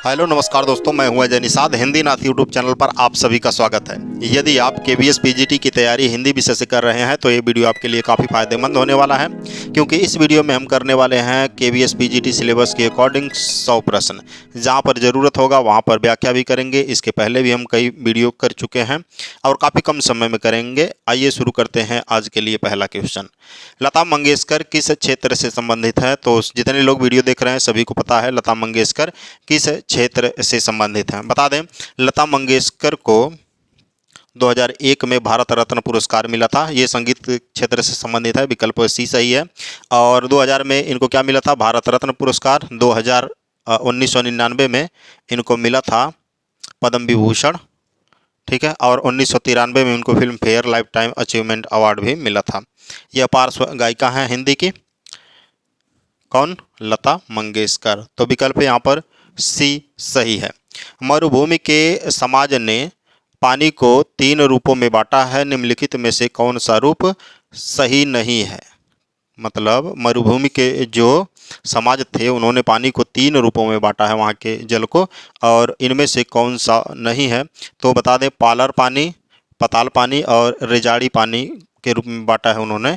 Hello नमस्कार दोस्तों, मैं हूं अजय निषाद। हिंदी नाथ यूट्यूब चैनल पर आप सभी का स्वागत है। यदि आप केवीएस पीजीटी की तैयारी हिंदी विषय से कर रहे हैं तो ये वीडियो आपके लिए काफ़ी फायदेमंद होने वाला है, क्योंकि इस वीडियो में हम करने वाले हैं केवीएस पीजीटी सिलेबस के अकॉर्डिंग 100 प्रश्न। जहां पर ज़रूरत होगा वहां पर व्याख्या भी करेंगे। इसके पहले भी हम कई वीडियो कर चुके हैं और काफ़ी कम समय में करेंगे। आइए शुरू करते हैं आज के लिए पहला क्वेश्चन। लता मंगेशकर किस क्षेत्र से संबंधित है? तो जितने लोग वीडियो देख रहे हैं सभी को पता है लता मंगेशकर किस क्षेत्र से संबंधित हैं। बता दें, लता मंगेशकर को 2001 में भारत रत्न पुरस्कार मिला था। ये संगीत क्षेत्र से संबंधित है, विकल्प सी सही है। और 2000 में इनको क्या मिला था? भारत रत्न पुरस्कार। 1999 में इनको मिला था पद्म विभूषण, ठीक है। और 1993 में इनको film fair life time achievement award भी मिला था। यह पार्श्व गायिका हैं हिंदी की। कौन? लता मंगेशकर। तो विकल्प यहाँ पर सी सही है। मरुभूमि के समाज ने पानी को 3 रूपों में बांटा है, निम्नलिखित में से कौन सा रूप सही नहीं है? मतलब मरुभूमि के जो समाज थे उन्होंने पानी को 3 रूपों में बांटा है, वहाँ के जल को, और इनमें से कौन सा नहीं है? तो बता दें, पालर पानी, पताल पानी और रेजाड़ी पानी के रूप में बांटा है उन्होंने।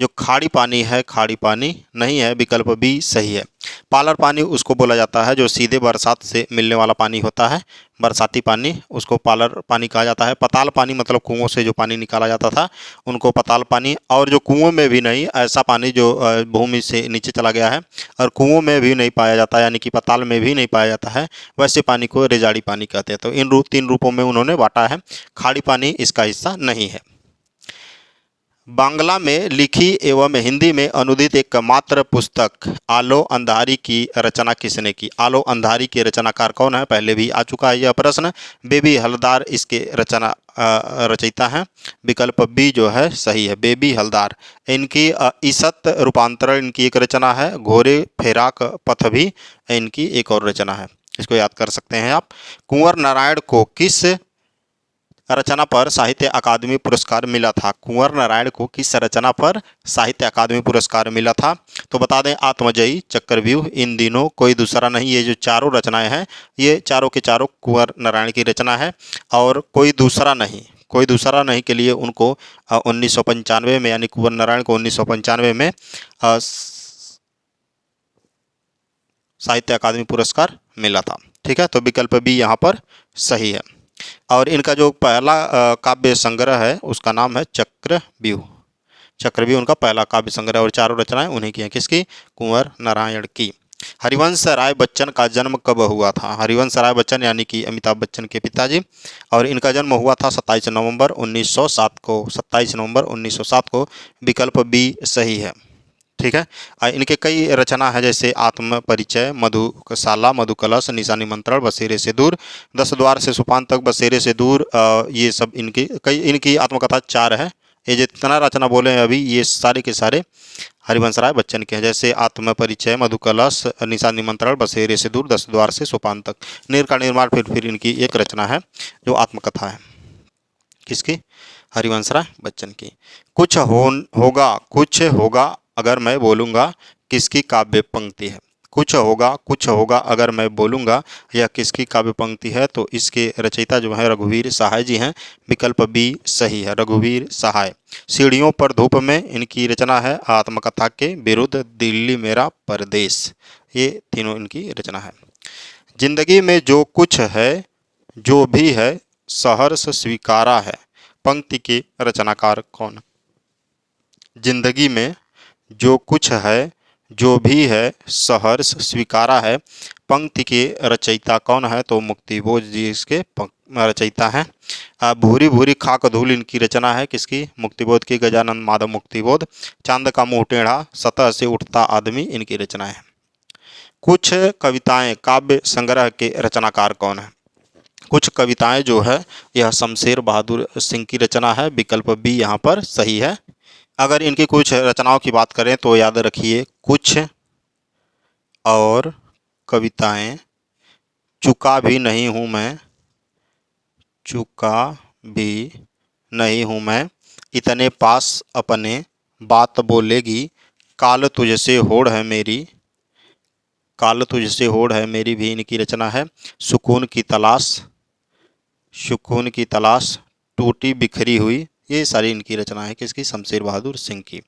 जो खाड़ी पानी है, खाड़ी पानी नहीं है, विकल्प बी सही है। पालर पानी उसको बोला जाता है जो सीधे बरसात से मिलने वाला पानी होता है, बरसाती पानी, उसको पालर पानी कहा जाता है। पताल पानी मतलब कुओं से जो पानी निकाला जाता था उनको पताल पानी, और जो कुओं में भी नहीं, ऐसा पानी जो भूमि से नीचे चला गया है और कुओं में भी नहीं पाया जाता, यानी कि पताल में भी नहीं पाया जाता है, वैसे पानी को रेजाड़ी पानी कहते हैं। तो इन 3 रूपों में उन्होंने बांटा है। खाड़ी पानी इसका हिस्सा नहीं है। बांग्ला में लिखी एवं हिंदी में अनुदित एकमात्र पुस्तक आलो अंधारी की रचना किसने की? आलो अंधारी के रचनाकार कौन है? पहले भी आ चुका है यह प्रश्न। बेबी हलदार इसके रचयिता हैं। विकल्प बी जो है सही है, बेबी हलदार। इनकी ईसत रूपांतरण इनकी एक रचना है। घोरे फेराक पथ भी इनकी एक और रचना है, इसको याद कर सकते हैं आप। कुंवर नारायण को किस रचना पर साहित्य अकादमी पुरस्कार मिला था? कुंवर नारायण को किस रचना पर साहित्य अकादमी पुरस्कार मिला था? तो बता दें, आत्मजयी, चक्रव्यूह, इन दिनों, कोई दूसरा नहीं। ये जो चारों रचनाएं हैं ये चारों के चारों कुंवर नारायण की रचना है। और कोई दूसरा नहीं, कोई दूसरा नहीं के लिए उनको 1995 में, यानी कुंवर नारायण को 1995 में साहित्य अकादमी पुरस्कार मिला था, ठीक है। तो विकल्प बी यहाँ पर सही है। और इनका जो पहला काव्य संग्रह है उसका नाम है चक्रव्यूह। चक्रव्यूह उनका पहला काव्य संग्रह, और चारों रचनाएं उन्हीं की हैं। किसकी? कुंवर नारायण की। हरिवंश राय बच्चन का जन्म कब हुआ था? हरिवंश राय बच्चन यानी कि अमिताभ बच्चन के पिताजी, और इनका जन्म हुआ था 27 नवंबर 1907 को। 27 नवंबर 1907 को। विकल्प बी सही है, ठीक है। इनके कई रचना है, जैसे आत्म परिचय, मधुशाला, मधुकलश, निशा निमंत्रण, बसेरे से दूर, 10 द्वार से सोपान तक, बसेरे से दूर, ये सब इनकी आत्मकथा 4 है। ये जितना रचना बोले हैं अभी ये सारे के सारे हरिवंश राय बच्चन के हैं, जैसे आत्म परिचय, मधुकलश, निशा निमंत्रण, बसेरे से दूर, 10 द्वार से सोपान तक। नीर का निर्माण फिर इनकी एक रचना है जो आत्मकथा है। किसकी? हरिवंश राय बच्चन की। कुछ होगा अगर मैं बोलूँगा किसकी काव्य पंक्ति है? कुछ होगा अगर मैं बोलूँगा, यह किसकी काव्य पंक्ति है? तो इसके रचयिता जो है रघुवीर सहाय जी हैं। विकल्प बी सही है, रघुवीर सहाय। सीढ़ियों पर धूप में इनकी रचना है। आत्मकथा के विरुद्ध, दिल्ली मेरा परदेश, ये तीनों इनकी रचना है। जिंदगी में जो कुछ है, जो भी है, सहर्ष स्वीकारा है, पंक्ति के रचनाकार कौन? जिंदगी में जो कुछ है, जो भी है, सहर्ष स्वीकारा है, पंक्ति के रचयिता कौन है? तो मुक्तिबोध जी इसके रचयिता हैं। भूरी भूरी खाक धूल इनकी रचना है। किसकी? मुक्तिबोध की, गजानंद माधव मुक्तिबोध। चांद का मुंह टेढ़ा, सतह से उठता आदमी इनकी रचना है। कुछ कविताएं काव्य संग्रह के रचनाकार कौन है? कुछ कविताएं जो है यह शमशेर बहादुर सिंह की रचना है। विकल्प बी यहाँ पर सही है। अगर इनकी कुछ रचनाओं की बात करें तो याद रखिए, कुछ और कविताएं, चुका भी नहीं हूँ मैं, चुका भी नहीं हूँ मैं, इतने पास अपने बात बोलेगी, काल तुझसे होड़ है मेरी, काल तुझसे होड़ है मेरी भी इनकी रचना है। सुकून की तलाश, सुकून की तलाश, टूटी बिखरी हुई, ये सारी इनकी रचना है किसकी? शमशेर बहादुर सिंह की।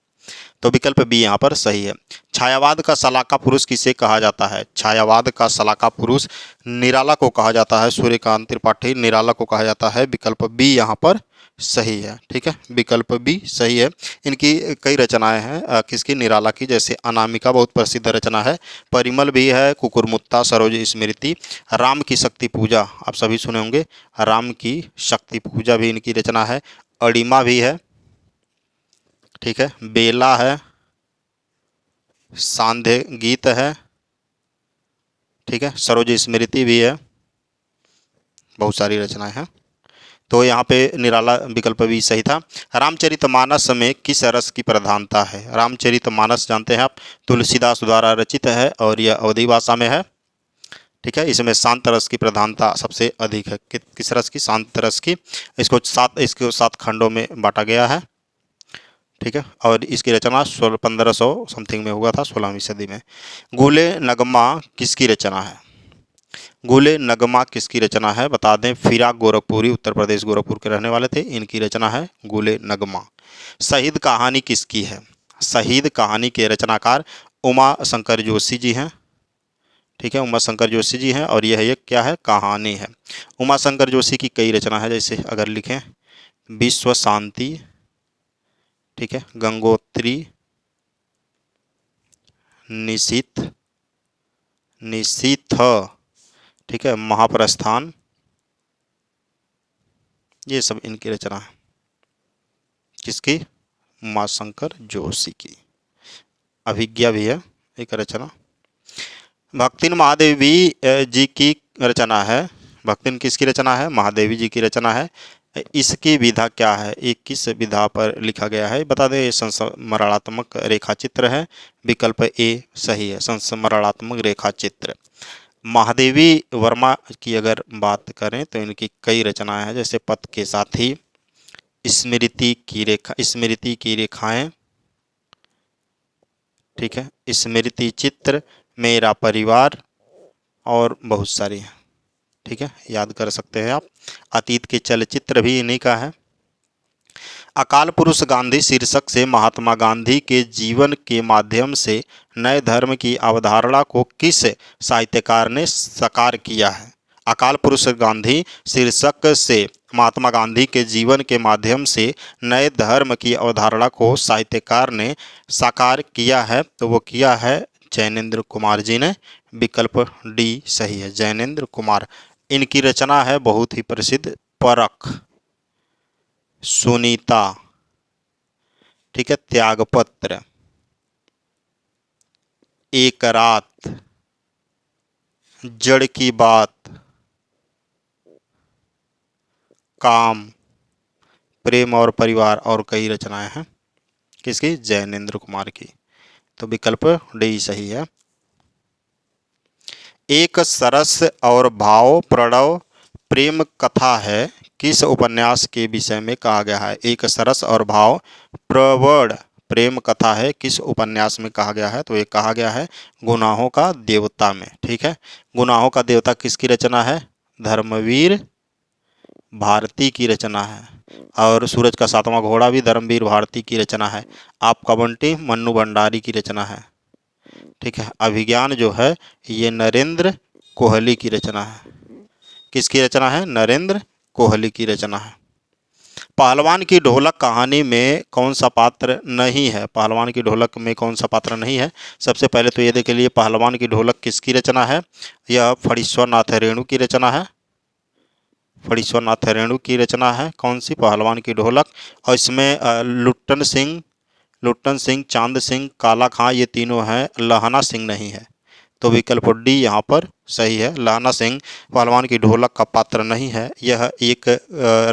तो विकल्प बी यहाँ पर सही है। छायावाद का सलाका पुरुष किसे कहा जाता है? छायावाद का सलाका पुरुष निराला को कहा जाता है। सूर्यकांत त्रिपाठी निराला को कहा जाता है। विकल्प बी यहाँ पर सही है। ठीक है, विकल्प बी सही है। इनकी कई रचनाएं हैं किसकी? निराला की, जैसे अनामिका बहुत प्रसिद्ध रचना है, परिमल भी है, कुकुरमुत्ता, सरोज स्मृति, राम की शक्ति पूजा आप सभी सुने होंगे, राम की शक्ति पूजा भी इनकी रचना है, अड़िमा भी है, ठीक है, बेला है, सांध्य गीत है, ठीक है, सरोज स्मृति भी है, बहुत सारी रचनाएं हैं। तो यहाँ पे निराला विकल्प भी सही था। रामचरितमानस में किस रस की प्रधानता है? रामचरितमानस जानते हैं आप, तुलसीदास द्वारा रचित है और यह अवधी भाषा में है। ठीक है, इसमें शांत रस की प्रधानता सबसे अधिक है। किस रस की? शांत रस की। इसको 7 खंडों में बांटा गया है। ठीक है, और इसकी रचना 1500 समथिंग में हुआ था, 16वीं सदी में। गुले नगमा किसकी रचना है? गुले नगमा किसकी रचना है? बता दें, फिराक गोरखपुरी, उत्तर प्रदेश गोरखपुर के रहने वाले थे, इनकी रचना है गुले नगमा। शहीद कहानी किसकी है? शहीद कहानी के रचनाकार उमा शंकर जोशी जी हैं। ठीक है, उमा शंकर जोशी जी हैं और यह एक क्या है? कहानी है। उमा शंकर जोशी की कई रचना है, जैसे अगर लिखें विश्व शांति, ठीक है, गंगोत्री, निशीथ, निशीथ, ठीक है, महाप्रस्थान, ये सब इनकी रचना है। किसकी? उमाशंकर जोशी की। अभिज्ञा भी है एक रचना। भक्तिन महादेवी जी की रचना है। भक्तिन किसकी रचना है? महादेवी जी की रचना है। इसकी विधा क्या है? ये किस विधा पर लिखा गया है बता दें। ये संस्मरणात्मक रेखाचित्र है। विकल्प ए सही है, संस्मरणात्मक रेखाचित्र। महादेवी वर्मा की अगर बात करें तो इनकी कई रचनाएं हैं, जैसे पथ के साथी, स्मृति की रेखाएं, ठीक है, स्मृति चित्र, मेरा परिवार और बहुत सारी हैं। ठीक है, याद कर सकते हैं आप। अतीत के चलचित्र भी इन्हीं का है। अकाल पुरुष गांधी शीर्षक से महात्मा गांधी के जीवन के माध्यम से नए धर्म की अवधारणा को किस साहित्यकार ने साकार किया है? अकाल पुरुष गांधी शीर्षक से महात्मा गांधी के जीवन के माध्यम से नए धर्म की अवधारणा को साहित्यकार ने साकार किया है, तो वो किया है जैनेन्द्र कुमार जी ने। विकल्प डी सही है, जैनेन्द्र कुमार। इनकी रचना है बहुत ही प्रसिद्ध, परख, सुनीता, ठीक है, त्यागपत्र, एक रात, जड़ की बात, काम, प्रेम और परिवार और कई रचनाएं हैं। किसकी? जैनेन्द्र कुमार की। तो विकल्प डी सही है। एक सरस और भाव प्रणव प्रेम कथा है, किस उपन्यास के विषय में कहा गया है? एक सरस और भाव प्रवण प्रेम कथा है, किस उपन्यास में कहा गया है? तो ये कहा गया है गुनाहों का देवता में। ठीक है, गुनाहों का देवता किसकी रचना है? धर्मवीर भारती की रचना है। और सूरज का 7वां घोड़ा भी धर्मवीर भारती की रचना है। आपका बंटी मन्नू भंडारी की रचना है। ठीक है, अभिज्ञान जो है ये नरेंद्र कोहली की रचना है। किसकी रचना है? नरेंद्र कोहली की रचना है। पहलवान की ढोलक कहानी में कौन सा पात्र नहीं है? पहलवान की ढोलक में कौन सा पात्र नहीं है? सबसे पहले तो ये देख लिए पहलवान की ढोलक किसकी रचना है? यह फणीश्वर नाथ रेणु की रचना है। फणीश्वर नाथ रेणु की रचना है। कौन सी? पहलवान की ढोलक। और इसमें लुट्टन सिंह, चांद सिंह, काला खां, ये तीनों हैं, लहना सिंह नहीं है। तो विकल्प डी यहाँ पर सही है, लहना सिंह पहलवान की ढोलक का पात्र नहीं है। यह एक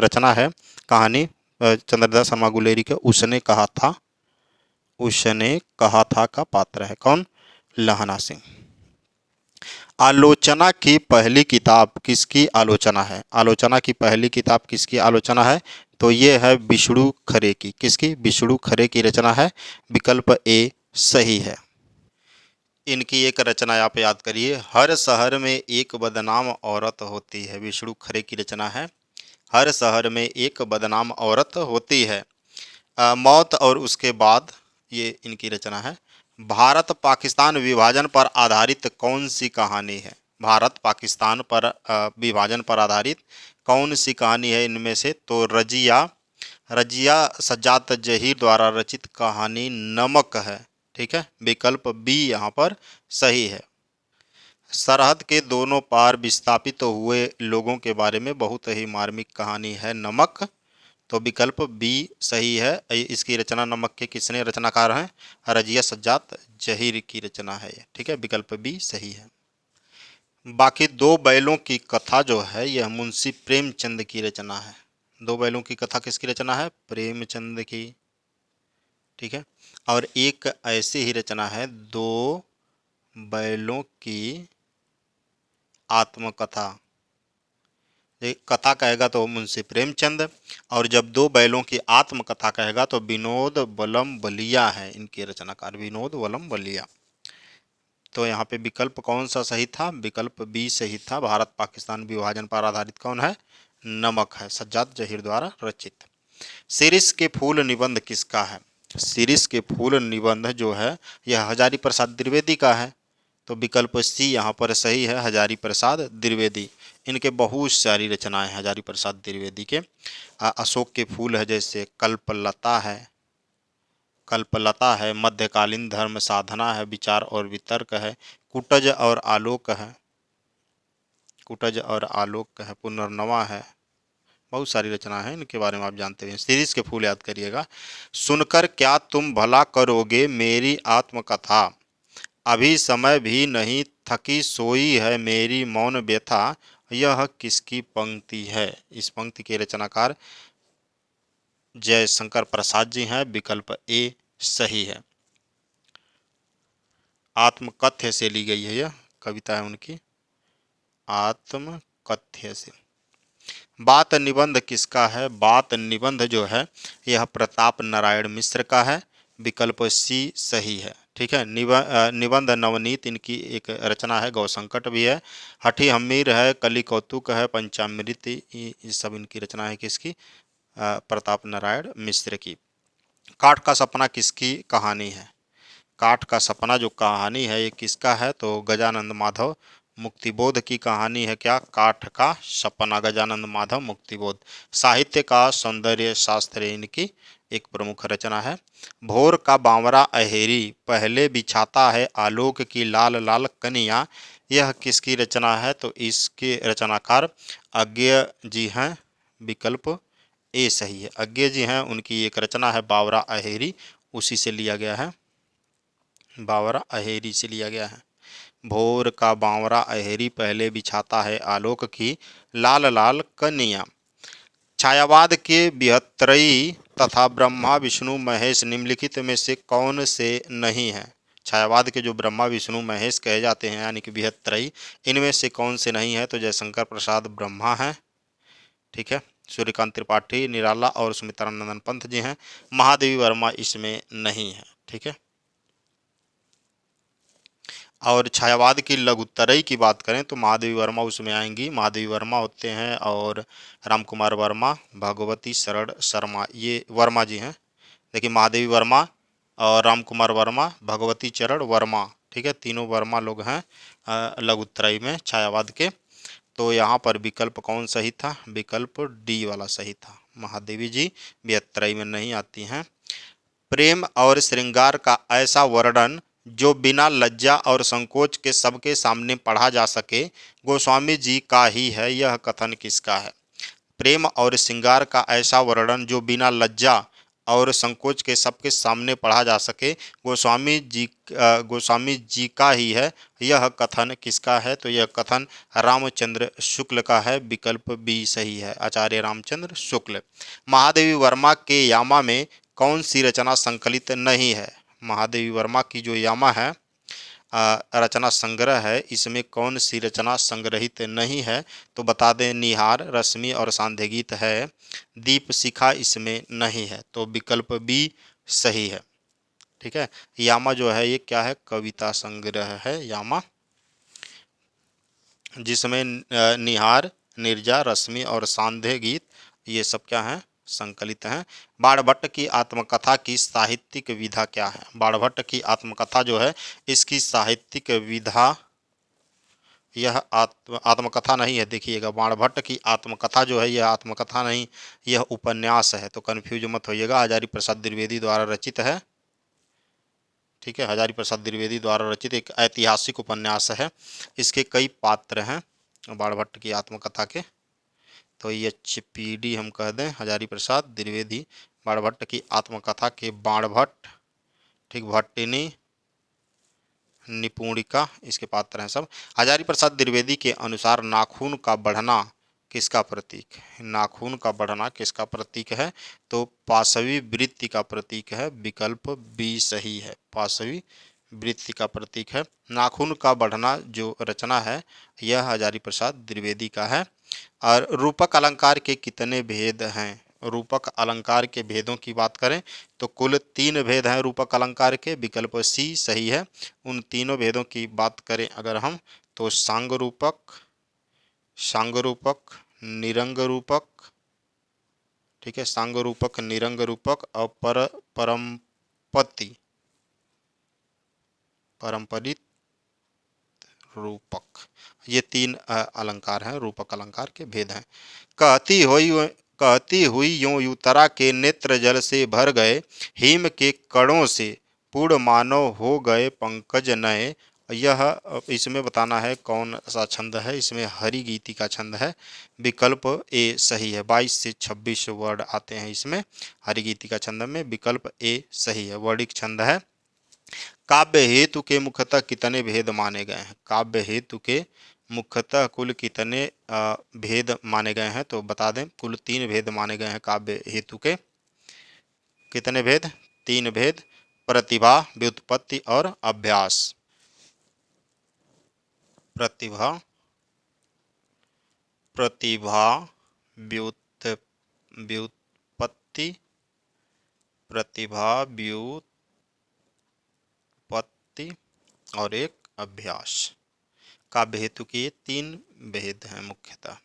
रचना है, कहानी चंद्रदास शर्मा गुलेरी के उसने कहा था का पात्र है। कौन? लहना सिंह। आलोचना की पहली किताब किसकी आलोचना है? आलोचना की पहली किताब किसकी आलोचना है? तो ये है विष्णु खरे की। किसकी? विष्णु खरे की रचना है। विकल्प ए सही है। इनकी एक रचना आप याद करिए, हर शहर में एक बदनाम औरत होती है। विष्णु खरे की रचना है, हर शहर में एक बदनाम औरत होती है। मौत और उसके बाद, ये इनकी रचना है। भारत पाकिस्तान विभाजन पर आधारित कौन सी कहानी है? भारत पाकिस्तान पर विभाजन पर आधारित कौन सी कहानी है इनमें से? तो रजिया, रजिया सज्जाद जहीर द्वारा रचित कहानी नमक है। ठीक है, विकल्प बी यहाँ पर सही है। सरहद के दोनों पार विस्थापित हुए लोगों के बारे में बहुत ही मार्मिक कहानी है नमक। तो विकल्प बी सही है। इसकी रचना नमक के किसने रचनाकार हैं? रजिया सज्जाद जहीर की रचना है ये। ठीक है, विकल्प बी सही है। बाकी दो बैलों की कथा जो है यह मुंशी प्रेमचंद की रचना है। दो बैलों की कथा किसकी रचना है? प्रेमचंद की। ठीक है, और एक ऐसी ही रचना है दो बैलों की आत्मकथा। एक कथा कहेगा तो मुंशी प्रेमचंद, और जब दो बैलों की आत्मकथा कहेगा तो विनोद वलम बलिया है इनके रचनाकार, विनोद वलम बलिया। तो यहाँ पे विकल्प कौन सा सही था? विकल्प बी सही था। भारत पाकिस्तान विभाजन पर आधारित कौन है? नमक है, सज्जाद जहीर द्वारा रचित। शिरीष के फूल निबंध किसका है? शिरीष के फूल निबंध जो है यह हजारी प्रसाद द्विवेदी का है। तो विकल्प सी यहाँ पर सही है, हजारी प्रसाद द्विवेदी। इनके बहुत सारी रचनाएं हैं हजारी प्रसाद द्विवेदी के। अशोक के फूल है, जैसे कल्पलता है, कल्पलता है, मध्यकालीन धर्म साधना है, विचार और वितर्क है, कुटज और आलोक है, कुटज और आलोक है, पुनर्नवा है। बहुत सारी रचना है, इनके बारे में आप जानते हैं। शिरीष के फूल याद करिएगा। सुनकर क्या तुम भला करोगे मेरी आत्मकथा, अभी समय भी नहीं थकी सोई है मेरी मौन व्यथा, यह किसकी पंक्ति है? इस पंक्ति के रचनाकार जयशंकर प्रसाद जी हैं। विकल्प ए सही है। आत्मकथ्य से ली गई है, यह कविता है उनकी, आत्मकथ्य से। बात निबंध किसका है? बात निबंध जो है यह प्रताप नारायण मिश्र का है। विकल्प सी सही है। ठीक है, निबंध नवनीत इनकी एक रचना है, गौ संकट भी है, हठी हम्मीर है, कली कौतुक है, पंचामृत, ये सब इनकी रचना है किसकी? प्रताप नारायण मिश्र की। काठ का सपना किसकी कहानी है? काठ का सपना जो कहानी है ये किसका है? तो गजानंद माधव मुक्तिबोध की कहानी है। क्या? काठ का सपना, गजानंद माधव मुक्तिबोध। साहित्य का सौंदर्य शास्त्र इनकी एक प्रमुख रचना है। भोर का बावरा अहेरी पहले बिछाता है आलोक की लाल लाल कनिया, यह किसकी रचना है? तो इसके रचनाकार अज्ञेय जी हैं। विकल्प ए सही है, अज्ञेय जी हैं, उनकी एक रचना है बावरा अहेरी, उसी से लिया गया है, बावरा अहेरी से लिया गया है। भोर का बावरा अहेरी पहले बिछाता है आलोक की लाल लाल कनिया। छायावाद के बिहत्तरई तथा ब्रह्मा विष्णु महेश निम्नलिखित में से कौन से नहीं है? छायावाद के जो ब्रह्मा विष्णु महेश कहे जाते हैं यानी कि बिहत्तरई, इनमें से कौन से नहीं है? तो जयशंकर प्रसाद ब्रह्मा हैं। ठीक है, सूर्यकांत त्रिपाठी निराला और सुमित्रानंदन पंत जी हैं। महादेवी वर्मा इसमें नहीं है। ठीक है, और छायावाद की लघुत्तरई की बात करें तो महादेवी वर्मा उसमें आएंगी। महादेवी वर्मा होते हैं और राम कुमार वर्मा, भगवती शरण शर्मा, ये वर्मा जी हैं। देखिए, महादेवी वर्मा और राम कुमार वर्मा, भगवती चरण वर्मा, ठीक है, तीनों वर्मा लोग हैं लघुत्तरई में छायावाद के। तो यहाँ पर विकल्प कौन सही था? विकल्प डी वाला सही था, महादेवी जी बिहत्तरई में नहीं आती हैं। प्रेम और श्रृंगार का ऐसा वर्णन जो बिना लज्जा और संकोच के सबके सामने पढ़ा जा सके, गोस्वामी जी का ही है, यह कथन किसका है? प्रेम और श्रृंगार का ऐसा वर्णन जो बिना लज्जा और संकोच के सबके सामने पढ़ा जा सके, गोस्वामी जी का ही है, यह कथन किसका है? तो यह कथन रामचंद्र शुक्ल का है। विकल्प बी सही है, आचार्य रामचंद्र शुक्ल। महादेवी वर्मा के यामा में कौन सी रचना संकलित नहीं है? महादेवी वर्मा की जो यामा है रचना संग्रह है, इसमें कौन सी रचना संग्रहित नहीं है? तो बता दें, निहार, रश्मि और सांध्य गीत है, दीप शिखा इसमें नहीं है। तो विकल्प बी सही है। ठीक है। यामा जो है ये क्या है, कविता संग्रह है यामा, जिसमें निहार, निर्जा, रश्मि और सांध्य गीत ये सब क्या है, संकलित हैं। बाणभट्ट की आत्मकथा की साहित्यिक विधा क्या है? बाणभट्ट की आत्मकथा जो है इसकी साहित्यिक विधा, यह आत्मकथा नहीं है। देखिएगा, बाणभट्ट की आत्मकथा जो है यह आत्मकथा नहीं, यह उपन्यास है, तो कन्फ्यूज मत होइएगा। हजारी प्रसाद द्विवेदी द्वारा रचित है, ठीक है। हजारी प्रसाद द्विवेदी द्वारा रचित एक ऐतिहासिक उपन्यास है। इसके कई पात्र हैं बाणभट्ट की आत्मकथा के, तो ये HPD हम कह दें, हजारी प्रसाद द्विवेदी। बाणभट्ट की आत्मकथा के बाणभट्ट, ठीक, भट्टिनी, निपुणिका, इसके पात्र हैं सब। हजारी प्रसाद द्विवेदी के अनुसार नाखून का बढ़ना किसका प्रतीक है? नाखून का बढ़ना किसका प्रतीक है? तो पाशवी वृत्ति का प्रतीक है। विकल्प बी सही है, पाशवी वृत्ति का प्रतीक है। नाखून का बढ़ना जो रचना है यह हजारी प्रसाद द्विवेदी का है। और रूपक अलंकार के कितने भेद हैं? रूपक अलंकार के भेदों की बात करें तो कुल 3 भेद हैं रूपक अलंकार के। विकल्प सी सही है। उन तीनों भेदों की बात करें अगर हम, तो सांग रूपक, सांग रूपक, निरंग रूपक, ठीक है, सांग रूपक, निरंग रूपक और परम्पति, परंपरित रूपक, ये 3 अलंकार हैं, रूपक अलंकार के भेद हैं। कहती हुई यूं युतरा के नेत्र जल से भर गए, हिम के कणों से पूर्ण मानव हो गए पंकज नए। यह इसमें बताना है कौन सा छंद है, इसमें हरि गीति का छंद है। विकल्प ए सही है। 22 से 26 वर्ड आते हैं इसमें हरि गीति का छंद में। विकल्प ए सही है, वर्णिक छंद है। काव्य हेतु के मुख्यतः कितने भेद माने गए हैं? काव्य हेतु के मुख्यतः कुल कितने भेद माने गए हैं? तो बता दें, कुल 3 भेद माने गए हैं काव्य हेतु के। कितने भेद? 3 भेद। प्रतिभा, व्युत्पत्ति और अभ्यास। प्रतिभा, प्रतिभा, व्युत्पत्ति, प्रतिभा, व्युत्पत्ति और एक अभ्यास। काव्य हेतु के 3 भेद हैं मुख्यतः।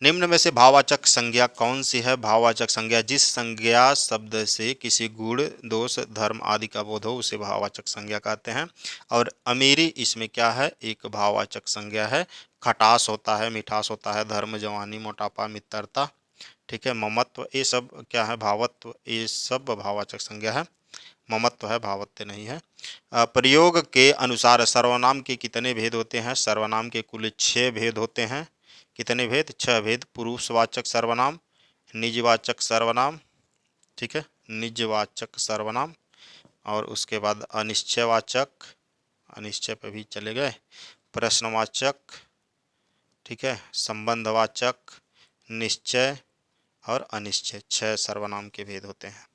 निम्न में से भाववाचक संज्ञा कौन सी है? भाववाचक संज्ञा जिस संज्ञा शब्द से किसी गुण, दोष, धर्म आदि का बोध हो उसे भाववाचक संज्ञा कहते हैं। और अमीरी इसमें क्या है? एक भाववाचक संज्ञा है। खटास होता है, मिठास होता है, धर्म, जवानी, मोटापा, मित्रता, ठीक है, ममत्व, ये सब क्या है? भावत्व, ये सब भाववाचक संज्ञा है। ममत्व है, भावत्व नहीं है। प्रयोग के अनुसार सर्वनाम के कितने भेद होते हैं? सर्वनाम के कुल 6 भेद होते हैं। कितने भेद? 6 भेद। पुरुषवाचक सर्वनाम, निजवाचक सर्वनाम, ठीक है, निजवाचक सर्वनाम, और उसके बाद अनिश्चयवाचक, अनिश्चय पे भी चले गए, प्रश्नवाचक, ठीक है, संबंधवाचक, निश्चय और अनिश्चय। 6 सर्वनाम के भेद होते हैं।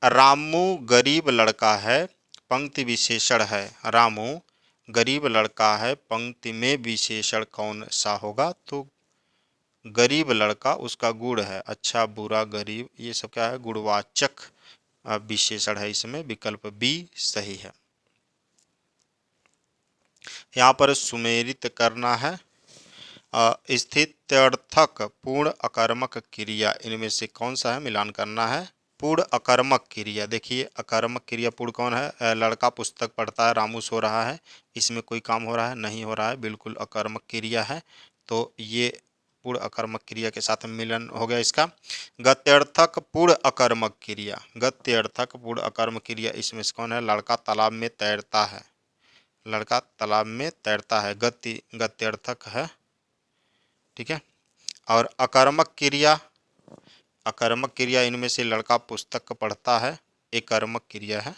रामू गरीब लड़का है, पंक्ति विशेषण है। रामू गरीब लड़का है, पंक्ति में विशेषण कौन सा होगा? तो गरीब लड़का उसका गुण है, अच्छा, बुरा, गरीब, ये सब क्या है? गुणवाचक विशेषण है इसमें। विकल्प बी सही है। यहाँ पर सुमेलित करना है। स्थित्यर्थक, पूर्ण अकर्मक क्रिया, इनमें से कौन सा है? मिलान करना है। पूर्ण अकर्मक क्रिया, देखिए अकर्मक क्रिया पूर्ण कौन है? लड़का पुस्तक पढ़ता है, रामू सो रहा है, इसमें कोई काम हो रहा है? नहीं हो रहा है, बिल्कुल अकर्मक क्रिया है। तो ये पूर्ण अकर्मक क्रिया के साथ मिलन हो गया इसका। गत्यर्थक पूर्ण अकर्मक क्रिया, गत्यर्थक पूर्ण अकर्मक क्रिया, इसमें से कौन है? लड़का तालाब में तैरता है, लड़का तालाब में तैरता है, गति गत्यर्थक है, ठीक है। और अकर्मक क्रिया, अकर्मक क्रिया, इनमें से लड़का पुस्तक पढ़ता है, एक कर्मक क्रिया है,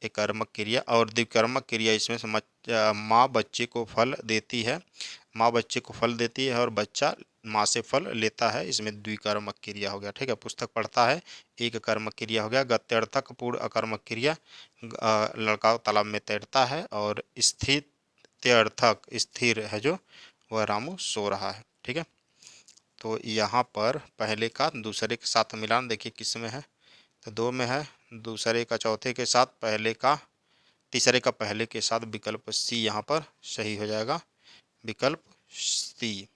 एक कर्मक क्रिया। और द्विकर्मक क्रिया, इसमें से माँ बच्चे को फल देती है, माँ बच्चे को फल देती है और बच्चा माँ से फल लेता है, इसमें द्विकर्मक क्रिया हो गया, ठीक है। पुस्तक पढ़ता है, एक कर्मक क्रिया हो गया। गत्यर्थक पूर्ण अकर्मक क्रिया, लड़का तालाब में तैरता है। और स्थित्यर्थक, स्थिर है जो, वह रामू सो रहा है, ठीक है। तो यहाँ पर पहले का दूसरे के साथ मिलान देखिए किस में है? तो 2 में है, दूसरे का चौथे के साथ, पहले का तीसरे का पहले के साथ, विकल्प सी यहाँ पर सही हो जाएगा, विकल्प सी।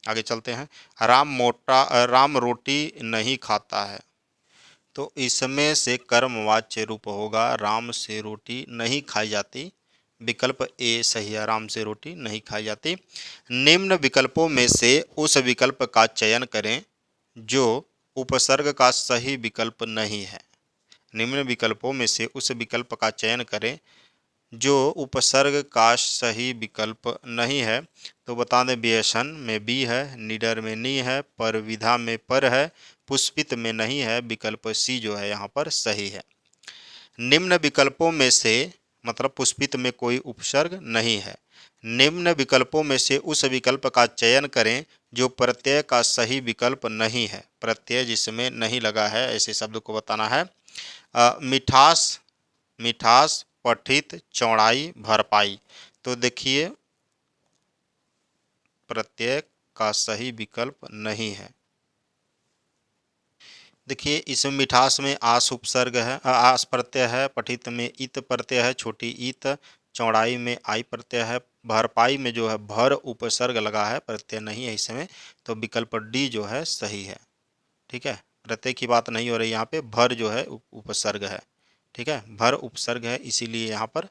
आगे चलते हैं। राम रोटी नहीं खाता है, तो इसमें से कर्मवाच्य रूप होगा राम से रोटी नहीं खाई जाती, विकल्प ए सही है, राम से रोटी नहीं खाई जाती। निम्न विकल्पों में से उस विकल्प का चयन करें जो उपसर्ग का सही विकल्प नहीं है। निम्न विकल्पों में से उस विकल्प का चयन करें जो उपसर्ग का सही विकल्प नहीं है। तो बता दें, व्यसन में बी है, निडर में नी है, परविधा में पर है, पुष्पित में नहीं है, विकल्प सी जो है यहाँ पर सही है। निम्न विकल्पों में से मतलब पुष्पित में कोई उपसर्ग नहीं है। निम्न विकल्पों में से उस विकल्प का चयन करें जो प्रत्यय का सही विकल्प नहीं है। प्रत्यय जिसमें नहीं लगा है ऐसे शब्द को बताना है। मिठास, मिठास, पठित, चौड़ाई, भरपाई। तो देखिए प्रत्यय का सही विकल्प नहीं है। देखिए इसमें मिठास में आस उपसर्ग है, आस प्रत्यय है, पठित में इत प्रत्यय है, छोटी इत, चौड़ाई में आई प्रत्यय है, भरपाई में जो है भर उपसर्ग लगा है, प्रत्यय नहीं है इसमें, तो विकल्प डी जो है सही है। ठीक है, प्रत्यय की बात नहीं हो रही यहाँ पे, भर जो है उपसर्ग है। ठीक है, भर उपसर्ग है, इसीलिए यहाँ पर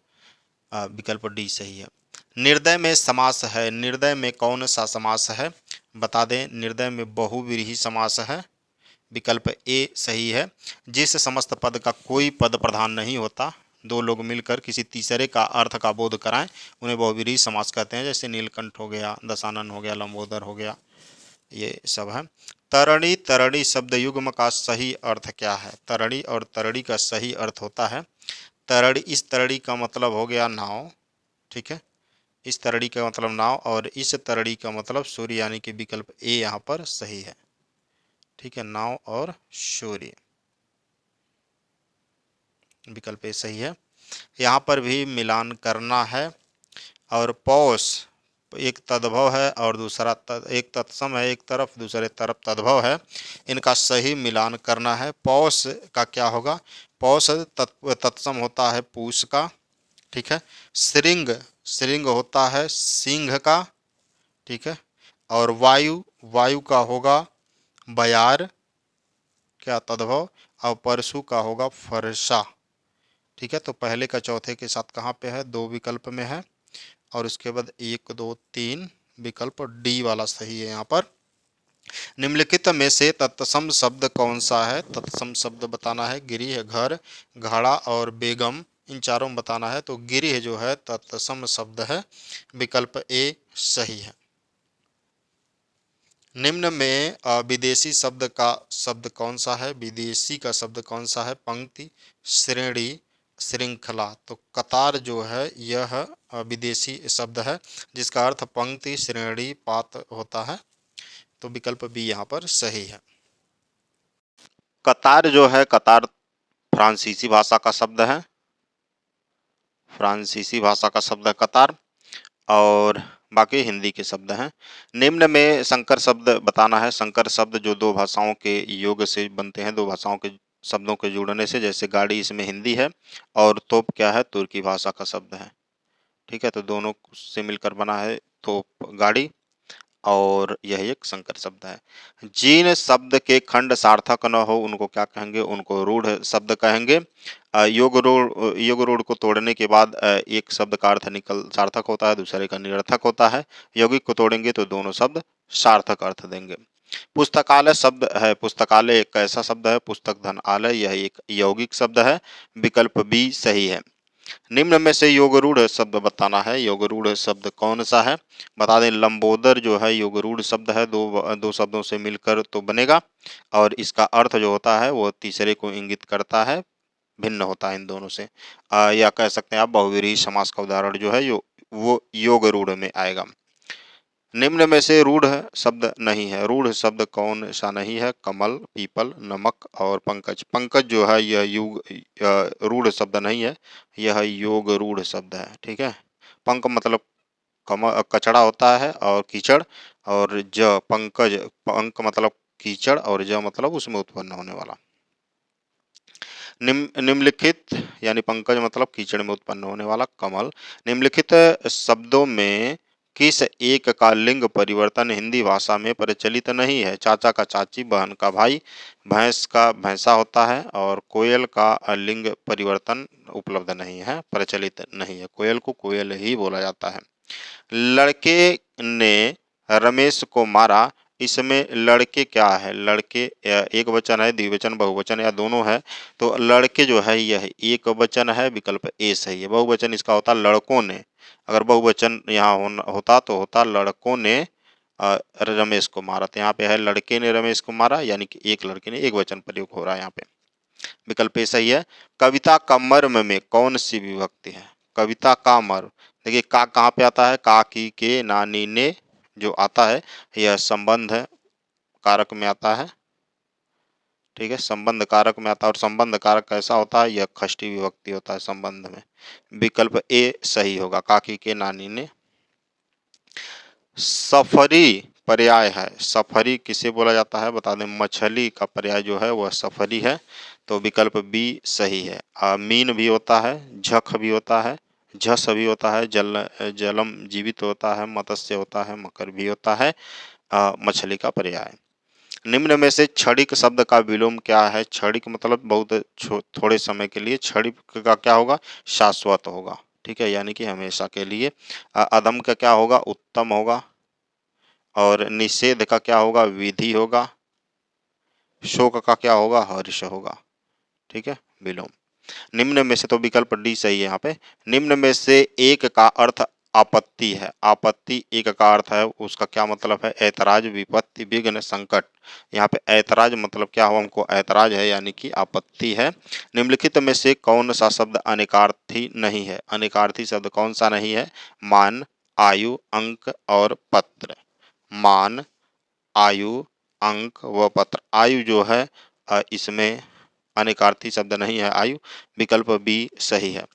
विकल्प डी सही है। निर्दय में समास है, निर्दय में कौन सा समास है? बता दें, निर्दय में बहुव्रीहि समास है, विकल्प ए सही है। जिस समस्त पद का कोई पद प्रधान नहीं होता, दो लोग मिलकर किसी तीसरे का अर्थ का बोध कराएं, उन्हें बहुव्रीहि समास कहते हैं। जैसे नीलकंठ हो गया, दशानन हो गया, लंबोदर हो गया, ये सब है। तरणी, तरणी शब्द युग्म का सही अर्थ क्या है? तरणी और तरणी का सही अर्थ होता है तरणी, इस तरणी का मतलब हो गया नाव। ठीक है, इस तरणी का मतलब नाव, और इस तरणी का मतलब सूर्य, यानी कि विकल्प ए यहाँ पर सही है। ठीक है, नाव और सूर्य, विकल्प ए सही है। यहाँ पर भी मिलान करना है। और पौष एक तद्भव है और दूसरा एक तत्सम है, एक तरफ दूसरे तरफ तद्भव है, इनका सही मिलान करना है। पौष का क्या होगा? पौष तत्सम होता है पूष का। ठीक है, श्रृंग, श्रृंग होता है सिंह का। ठीक है, और वायु, वायु का होगा बयार, क्या तद्भव, और परशु का होगा फरसा। ठीक है, तो पहले का चौथे के साथ कहाँ पे है? दो विकल्प में है, और उसके बाद 1 2 3 विकल्प डी वाला सही है यहाँ पर। निम्नलिखित में से तत्सम शब्द कौन सा है? तत्सम शब्द बताना है, गिरिह, घर, घाड़ा और बेगम, इन चारों में बताना है। तो गिरिह जो है तत्सम शब्द है, विकल्प ए सही है। निम्न में विदेशी शब्द का शब्द कौन सा है? विदेशी का शब्द कौन सा है? पंक्ति, श्रेणी, श्रृंखला। तो कतार जो है यह विदेशी शब्द है, जिसका अर्थ पंक्ति, श्रेणी, पात होता है। तो विकल्प बी यहाँ पर सही है। कतार जो है, कतार फ्रांसीसी भाषा का शब्द है, फ्रांसीसी भाषा का शब्द है कतार, और बाकी हिंदी के शब्द हैं। निम्न में संकर शब्द बताना है। संकर शब्द जो दो भाषाओं के योग से बनते हैं, दो भाषाओं के शब्दों के जुड़ने से। जैसे गाड़ी इसमें हिंदी है, और तोप क्या है? तुर्की भाषा का शब्द है। ठीक है, तो दोनों से मिलकर बना है तोप गाड़ी, और यह एक संकर शब्द है। जिन शब्द के खंड सार्थक न हो उनको क्या कहेंगे? उनको रूढ़ शब्द कहेंगे। योग रूढ़ को तोड़ने के बाद एक शब्द का अर्थ निकल सार्थक होता है, दूसरे का निरर्थक होता है। यौगिक को तोड़ेंगे तो दोनों शब्द सार्थक अर्थ देंगे। पुस्तकालय शब्द है, पुस्तकालय एक कैसा शब्द है? पुस्तक धन आलय, यह एक यौगिक शब्द है, विकल्प बी सही है। निम्न में से योगरूढ़ शब्द बताना है। योगरूढ़ शब्द कौन सा है? बता दें, लंबोदर जो है योगरूढ़ शब्द है, दो शब्दों से मिलकर तो बनेगा, और इसका अर्थ जो होता है वो तीसरे को इंगित करता है, भिन्न होता है इन दोनों से। या कह सकते हैं आप बहुव्रीहि समास का उदाहरण जो है वो योगरूढ़ में आएगा। निम्न में से रूढ़ शब्द नहीं है। रूढ़ शब्द कौन सा नहीं है? कमल, पीपल, नमक और पंकज। पंकज जो है यह युग रूढ़ शब्द नहीं है, यह योग रूढ़ शब्द है। ठीक है, पंक मतलब कचड़ा होता है और कीचड़, और ज पंकज, पंक मतलब कीचड़, और ज मतलब उसमें उत्पन्न होने वाला। निम्नलिखित यानी पंकज मतलब कीचड़ में उत्पन्न होने वाला कमल। निम्नलिखित शब्दों में किस एक का लिंग परिवर्तन हिंदी भाषा में प्रचलित नहीं है? चाचा का चाची, बहन का भाई, भैंस का भैंसा होता है और कोयल का लिंग परिवर्तन उपलब्ध नहीं है, प्रचलित नहीं है। कोयल को कोयल ही बोला जाता है। लड़के ने रमेश को मारा, इसमें लड़के क्या है? लड़के एक वचन है, द्विवचन, बहुवचन या दोनों है? तो लड़के जो है यह एक वचन है, विकल्प ए सही है। बहुवचन इसका होता लड़कों ने। अगर बहुवचन यहाँ होता तो होता लड़कों ने रमेश को मारा। तो यहाँ पे है लड़के ने रमेश को मारा, यानी कि एक लड़के ने, एक वचन प्रयोग हो रहा है यहाँ पे। विकल्प ए सही है। कविता का मर्म में कौन सी विभक्ति है? कविता का मर्म, देखिए का कहाँ पे आता है? का, की, के, नानी, ने जो आता है यह संबंध कारक में आता है। ठीक है, संबंध कारक में आता है। और संबंध कारक कैसा होता है? यह षष्ठी विभक्ति होता है संबंध में। विकल्प ए सही होगा, काकी के नानी ने। सफरी पर्याय है। सफरी किसे बोला जाता है? बता दें, मछली का पर्याय जो है वह सफरी है। तो विकल्प बी सही है। मीन भी होता है, झख भी होता है, झस भी होता है, जलम जीवित होता है, मत्स्य होता है, मकर भी होता है। मछली का पर्याय। निम्न में से क्षणिक शब्द का विलोम क्या है? क्षणिक मतलब बहुत थोड़े समय के लिए। क्षणिक का क्या होगा? शाश्वत होगा। ठीक है, यानी कि हमेशा के लिए। अधम का क्या होगा? उत्तम होगा। और निषेध का क्या होगा? विधि होगा। शोक का क्या होगा? हर्ष होगा। ठीक है, विलोम। निम्न में से, तो विकल्प डी सही है यहाँ पे। निम्न में से एक का अर्थ आपत्ति है। आपत्ति एक का अर्थ है, उसका क्या मतलब है? ऐतराज, विपत्ति, विघ्न, संकट। यहाँ पे ऐतराज मतलब क्या हुआ? हमको ऐतराज है, यानी कि आपत्ति है। निम्नलिखित में से कौन सा शब्द अनेकार्थी नहीं है? अनेकार्थी शब्द कौन सा नहीं है? मान, आयु, अंक और पत्र। मान, आयु, अंक व पत्र। आयु जो है इसमें अनेकार्थी शब्द नहीं है आयु। विकल्प बी सही है।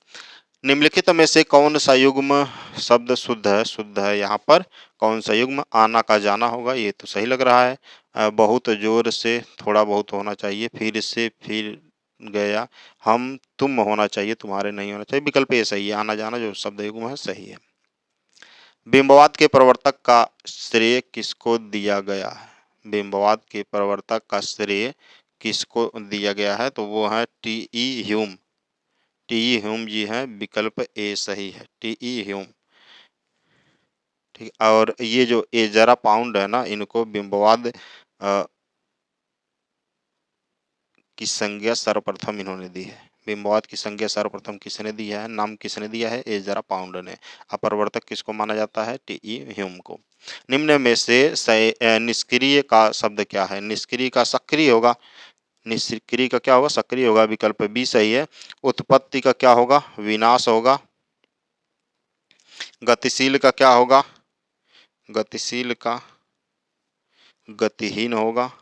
निम्नलिखित में से कौन सा युग्म शब्द शुद्ध है? शुद्ध है यहाँ पर कौन सा युग्म? आना का जाना होगा, ये तो सही लग रहा है। बहुत जोर से, थोड़ा बहुत होना चाहिए, फिर से, फिर गया, हम, तुम होना चाहिए, तुम्हारे नहीं होना चाहिए। विकल्प ये सही है। आना जाना जो शब्द युग्म है सही है। बिंबवाद के प्रवर्तक का श्रेय किसको दिया गया है? बिंबवाद के प्रवर्तक का श्रेय किसको दिया गया है? तो वो है टी.ई. ह्यूम। टी.ई. ह्यूम जी हैं। विकल्प ए सही है, टी.ई. ह्यूम। ठीक, और ये जो एजरा पाउंड है ना, इनको बिंबवाद की संज्ञा सर्वप्रथम इन्होंने दी है। बिंबवाद की संज्ञा सर्वप्रथम किसने दी है? नाम किसने दिया है? एजरा पाउंड ने। अप्रवर्तक किसको माना जाता है? टी.ई. ह्यूम को। निम्न में से निष्क्रिय का शब्द क्या है? निष्क्रिय का सक्रिय होगा। निष्क्रिय का क्या होगा? सक्रिय होगा। विकल्प बी सही है। उत्पत्ति का क्या होगा? विनाश होगा। गतिशील का क्या होगा? गतिशील का गतिहीन होगा।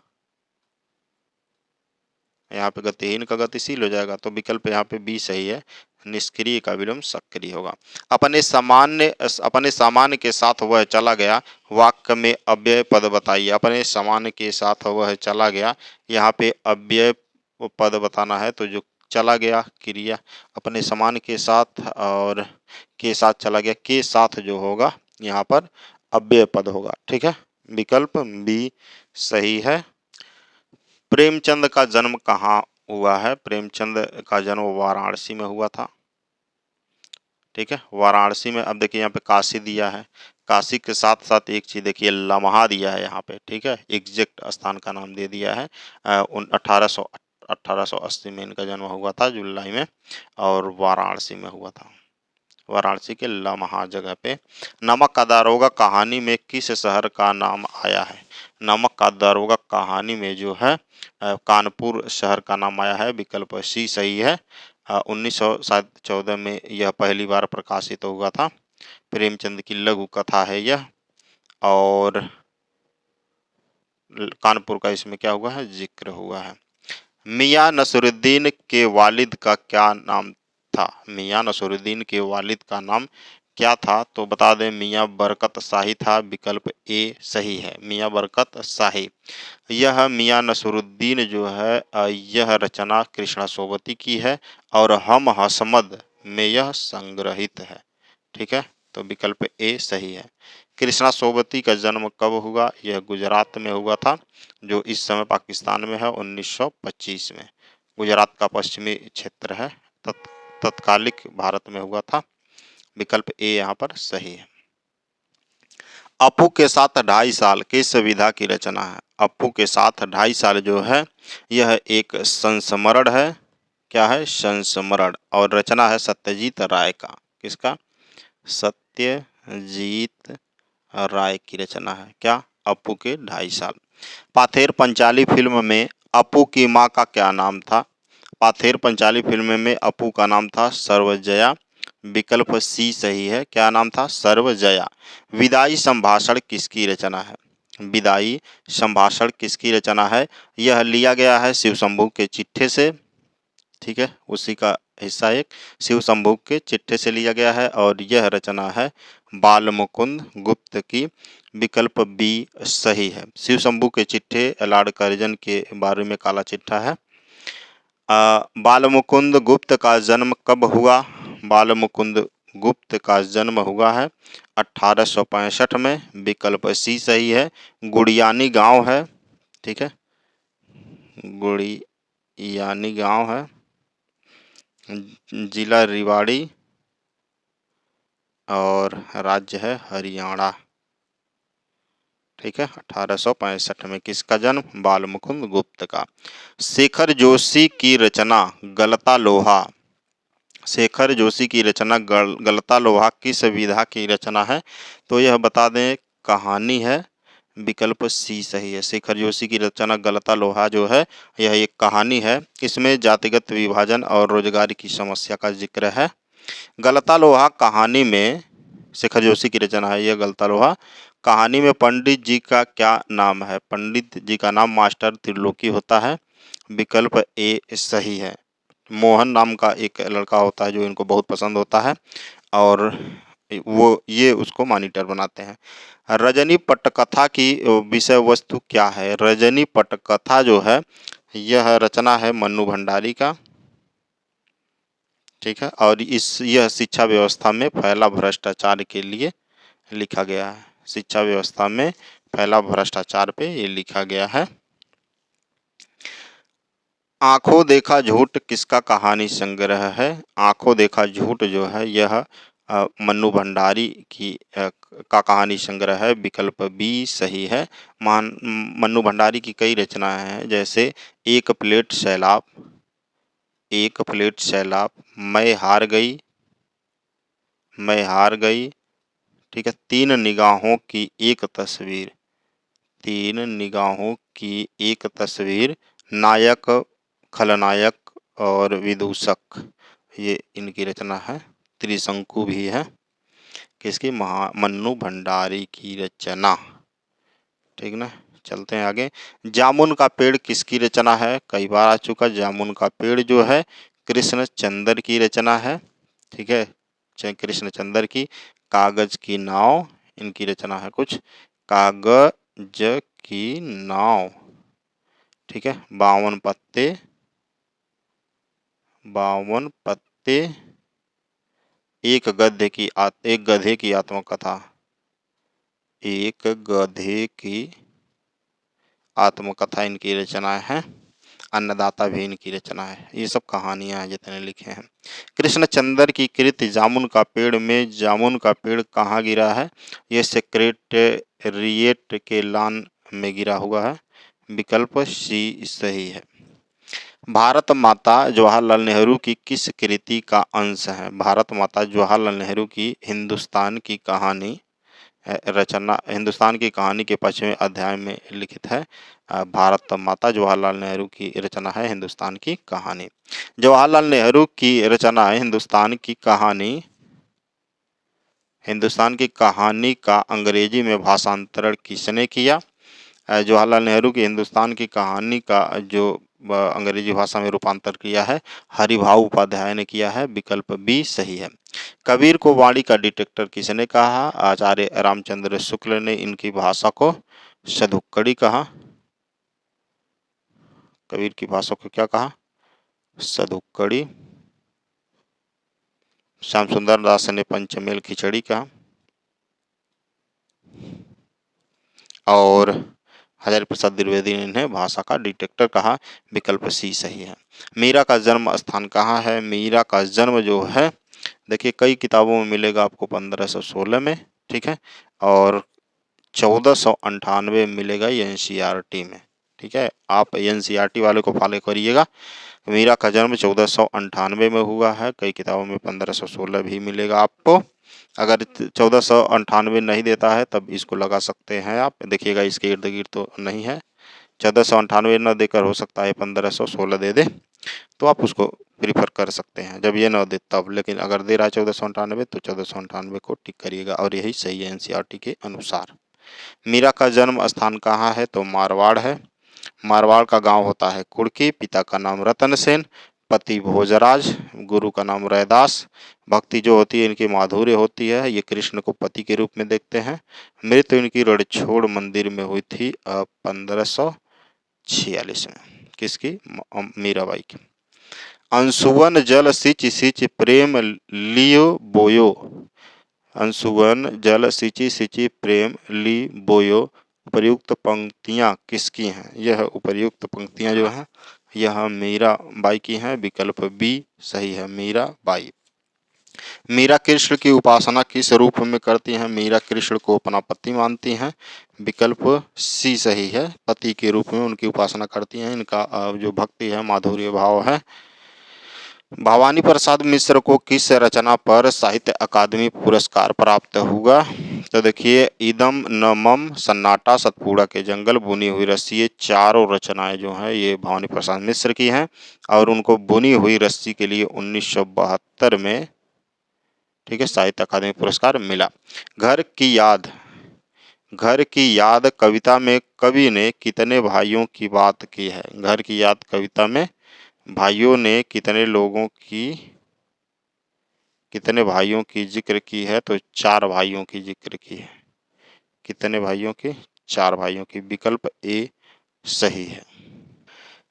यहाँ पे गतिहीन का गतिशील हो जाएगा। तो विकल्प यहाँ पे बी सही है। निष्क्रिय का विलोम सक्रिय होगा। अपने सामान्य के साथ वह चला गया, वाक्य में अव्यय पद बताइए। अपने सामान्य के साथ वह चला गया, यहाँ पे अव्यय पद बताना है। तो जो चला गया क्रिया, अपने सामान्य के साथ और के साथ चला गया, के साथ जो होगा यहाँ पर अव्यय पद होगा। ठीक है, विकल्प बी सही है। प्रेमचंद का जन्म कहाँ हुआ है? प्रेमचंद का जन्म वाराणसी में हुआ था। ठीक है, वाराणसी में। अब देखिए यहाँ पे काशी दिया है, काशी के साथ साथ एक चीज देखिए लम्हा दिया है यहाँ पे। ठीक है, एग्जैक्ट स्थान का नाम दे दिया है। 1880 में इनका जन्म हुआ था, जुलाई में, और वाराणसी में हुआ था। वाराणसी के लम्हा जगह पे। नमक का दारोगा कहानी में किस शहर का नाम आया है? नमक का दारोगा कहानी में जो है कानपुर शहर का नाम आया है। विकल्प सी सही है। 1914 में यह पहली बार प्रकाशित हुआ था। प्रेमचंद की लघु कथा है यह। और कानपुर का इसमें क्या हुआ है? जिक्र हुआ है। मियां नसरुद्दीन के वालिद का क्या नाम था? मियां नसरुद्दीन के वालिद का नाम क्या था, तो बता दें मियाँ बरकत शाही था, विकल्प ए सही है, मियाँ बरकत शाही। यह मियाँ नसरुद्दीन जो है यह रचना कृष्णा सोबती की है और हम हसमद में यह संग्रहित है। ठीक है, तो विकल्प ए सही है। कृष्णा सोबती का जन्म कब हुआ? यह गुजरात में हुआ था, जो इस समय पाकिस्तान में है, 1925 में। गुजरात का पश्चिमी क्षेत्र है, तत्कालिक भारत में हुआ था। विकल्प ए यहाँ पर सही है। अपू के साथ 2.5 साल किस विधा की रचना है? अपू के साथ 2.5 साल जो है यह एक संस्मरण है। क्या है? संस्मरण। और रचना है सत्यजीत राय का। किसका? सत्यजीत राय की रचना है। क्या? अपू के 2.5 साल। पाथेर पंचाली फिल्म में अपू की माँ का क्या नाम था? पाथेर पंचाली फिल्म में अपू का नाम था सर्वजया। विकल्प सी सही है। क्या नाम था? सर्वजया। विदाई संभाषण किसकी रचना है? विदाई संभाषण किसकी रचना है? यह लिया गया है शिव शंभू के चिट्ठे से। ठीक है, उसी का हिस्सा एक शिव शंभू के चिट्ठे से लिया गया है और यह रचना है बाल मुकुंद गुप्त की। विकल्प बी सही है। शिव शंभू के चिट्ठे लॉर्ड कर्जन के बारे में काला चिट्ठा है। बाल मुकुंद गुप्त का जन्म कब हुआ? बाल मुकुंद गुप्त का जन्म हुआ है 1865 में। विकल्प सी सही है। गुड़ियानी गांव है। ठीक है, गुड़ियानी गांव है, जिला रेवाड़ी और राज्य है हरियाणा। ठीक है, 1865 में किसका जन्म? बाल मुकुंद गुप्त का। शेखर जोशी की रचना गलता लोहा। शेखर जोशी की रचना गलता लोहा किस विधा की रचना है? तो यह बता दें कहानी है। विकल्प सी सही है। शेखर जोशी की रचना गलता लोहा जो है यह एक कहानी है। इसमें जातिगत विभाजन और रोजगार की समस्या का जिक्र है। गलता लोहा कहानी में शेखर जोशी की रचना है यह गलता लोहा। कहानी में पंडित जी का क्या नाम है? पंडित जी का नाम मास्टर त्रिलोकी होता है। विकल्प ए सही है। मोहन नाम का एक लड़का होता है जो इनको बहुत पसंद होता है और वो ये उसको मॉनिटर बनाते हैं। रजनी पटकथा की विषय वस्तु क्या है? रजनी पटकथा जो है यह रचना है मन्नू भंडारी का। ठीक है, और यह शिक्षा व्यवस्था में फैला भ्रष्टाचार के लिए लिखा गया है। शिक्षा व्यवस्था में फैला भ्रष्टाचार पे ये लिखा गया है। आंखों देखा झूठ किसका कहानी संग्रह है? आंखों देखा झूठ जो है यह मन्नू भंडारी की का कहानी संग्रह है। विकल्प बी सही है। मन्नू भंडारी की कई रचनाएं हैं, जैसे एक प्लेट सैलाब, एक प्लेट सैलाब, मैं हार गई, मैं हार गई। ठीक है, तीन निगाहों की एक तस्वीर, तीन निगाहों की एक तस्वीर, नायक, खलनायक और विदूषक, ये इनकी रचना है। त्रिशंकु भी है किसकी? मन्नू भंडारी की रचना। ठीक ना, चलते हैं आगे। जामुन का पेड़ किसकी रचना है? कई बार आ चुका। जामुन का पेड़ जो है कृष्णचंद्र की रचना है। ठीक है, कृष्णचंद्र की। कागज की नाव इनकी रचना है कुछ। कागज की नाव। ठीक है, 52 पत्ते, 52 पत्ते, एक गधे की आत्मकथा, एक गधे की आत्मकथा इनकी रचना है। अन्नदाता भी इनकी रचना है। ये सब कहानियां हैं जितने लिखे हैं। कृष्णचंद्र की कृति जामुन का पेड़ में जामुन का पेड़ कहाँ गिरा है? ये सेक्रेटेरिएट के लॉन में गिरा हुआ है। विकल्प सी सही है। भारत माता जवाहरलाल नेहरू की किस कृति का अंश है? भारत माता जवाहरलाल नेहरू की हिंदुस्तान की कहानी रचना, हिंदुस्तान की कहानी के 5वें अध्याय में लिखित है। भारत माता जवाहरलाल नेहरू की रचना है हिंदुस्तान की कहानी। जवाहरलाल नेहरू की रचना है हिंदुस्तान की कहानी, हिंदुस्तान की कहानी का अंग्रेजी में भाषांतरण किसने किया? जवाहरलाल नेहरू की हिंदुस्तान की कहानी का जो अंग्रेजी भाषा में रूपांतर किया है, हरिभाऊ उपाध्याय ने किया है, विकल्प बी सही है। कबीर को वाणी का डिटेक्टर किसने कहा? आचार्य रामचंद्र शुक्ल ने इनकी भाषा को सधुक्कड़ी कहा। कबीर की भाषा को क्या कहा? सधुक्कड़ी। श्याम सुंदर दास ने पंचमेल खिचड़ी कहा और हजारी प्रसाद द्विवेदी ने इन्हें भाषा का डिटेक्टर कहा। विकल्प सी सही है। मीरा का जन्म स्थान कहाँ है? मीरा का जन्म जो है, देखिए कई किताबों में मिलेगा आपको 1516 में, ठीक है, और 1498 मिलेगा एनसीईआरटी में, ठीक है। आप एनसीईआरटी वाले को फॉलो करिएगा। मीरा का जन्म 1498 में हुआ है, कई किताबों में 1516 भी मिलेगा आपको। अगर 1498 नहीं देता है तब इसको लगा सकते हैं आप, देखिएगा इसके इर्द गिर्द तो नहीं है। 1498 न देकर हो सकता है 1516 दे दे, तो आप उसको प्रीफर कर सकते हैं जब ये न दे तब। लेकिन अगर दे रहा है 1498 तो 1498 को टिक करिएगा और यही सही है एनसीईआरटी के अनुसार। मीरा का जन्म स्थान कहाँ है? तो मारवाड़ है। मारवाड़ का गांव होता है कुड़की। पिता का नाम रतन सेन, पति भोजराज, गुरु का नाम रैदास। भक्ति जो होती है इनकी माधुर्य होती है, ये कृष्ण को पति के रूप में देखते हैं। मृत्यु इनकी रणछोड़ मंदिर में हुई थी 1546 में। किसकी? मीराबाई की। अंशुवन जल सिंच सिंच प्रेम लियो बोयो। अंशुवन जल सिंची सिंची प्रेम ली बोयो। उपर्युक्त पंक्तियां किसकी हैं? यह उपर्युक्त पंक्तियां जो हैं यह मीराबाई की हैं। विकल्प बी सही है, मीराबाई। मीरा कृष्ण की उपासना किस रूप में करती हैं? मीरा कृष्ण को अपना पति मानती हैं। विकल्प सी सही है, पति के रूप में उनकी उपासना करती हैं। इनका जो भक्ति है माधुर्य भाव है। भवानी प्रसाद मिश्र को किस रचना पर साहित्य अकादमी पुरस्कार प्राप्त हुआ? तो देखिए इदम न मम, सन्नाटा, सतपुड़ा के जंगल, बुनी हुई रस्सी, ये चारों रचनाएं जो हैं ये भवानी प्रसाद मिश्र की हैं और उनको बुनी हुई रस्सी के लिए 1972 में, ठीक है, साहित्य अकादमी पुरस्कार मिला। घर की याद, घर की याद कविता में कवि ने कितने भाइयों की बात की है? घर की याद कविता में भाइयों ने कितने लोगों की, कितने भाइयों की जिक्र की है? तो 4 भाइयों की जिक्र की है। कितने भाइयों की? 4 भाइयों की। विकल्प ए सही है।